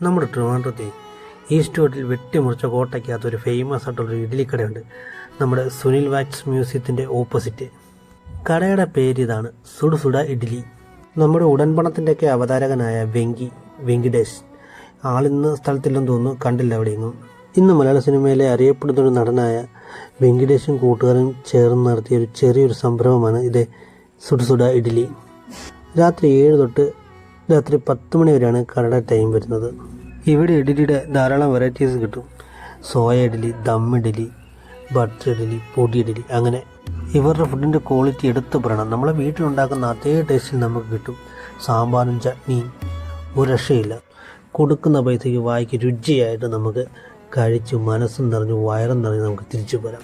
നമ്മുടെ ട്രിവാൻഡ്രത്തെ ഈസ്റ്റ് റോഡിൽ വെട്ടിമുറിച്ച കോട്ടയ്ക്കകത്ത് ഒരു ഫേമസ് ആയിട്ടുള്ളൊരു ഇഡ്ഡലിക്കടയുണ്ട്. നമ്മുടെ സുനിൽ വാക്സ് മ്യൂസിയത്തിൻ്റെ ഓപ്പോസിറ്റ്. കടയുടെ പേര് ഇതാണ്, സുടുസുട ഇഡ്ഡലി. നമ്മുടെ ഉടൻപണത്തിൻ്റെയൊക്കെ അവതാരകനായ വെങ്കിടേഷ് ആളിന്ന് സ്ഥലത്തില്ലെന്ന് തോന്നുന്നു, കണ്ടില്ല എവിടെയെങ്കിലും. ഇന്ന് മലയാള സിനിമയിലെ അറിയപ്പെടുന്നൊരു നടനായ വെങ്കിടേഷും കൂട്ടുകാരും ചേർന്ന് നടത്തിയ ഒരു ചെറിയൊരു സംരംഭമാണ് ഇത് സുടുസുട ഇഡ്ഡലി. രാത്രി 7 തൊട്ട് രാത്രി 10 മണി വരെയാണ് കടയുടെ ടൈം വരുന്നത്. ഇവിടെ ഇഡ്ഡലിയുടെ ധാരാളം വെറൈറ്റീസ് കിട്ടും. സോയ ഇഡ്ഡലി, ദം ഇഡ്ഡലി, ബട്ടർ ഇഡ്ഡലി, പൊടി ഇഡ്ഡലി, അങ്ങനെ ഇവരുടെ ഫുഡിൻ്റെ ക്വാളിറ്റി എടുത്ത് പറയണം. നമ്മളെ വീട്ടിലുണ്ടാക്കുന്ന അതേ ടേസ്റ്റിൽ നമുക്ക് കിട്ടും. സാമ്പാറും ചട്നിയും ഒരു രക്ഷയില്ല. കൊടുക്കുന്ന പൈസയ്ക്ക് വായിക്ക് രുചിയായിട്ട് നമുക്ക് കഴിച്ച് മനസ്സും നിറഞ്ഞ് വയറും നിറഞ്ഞ് നമുക്ക് തിരിച്ചു പോരാം.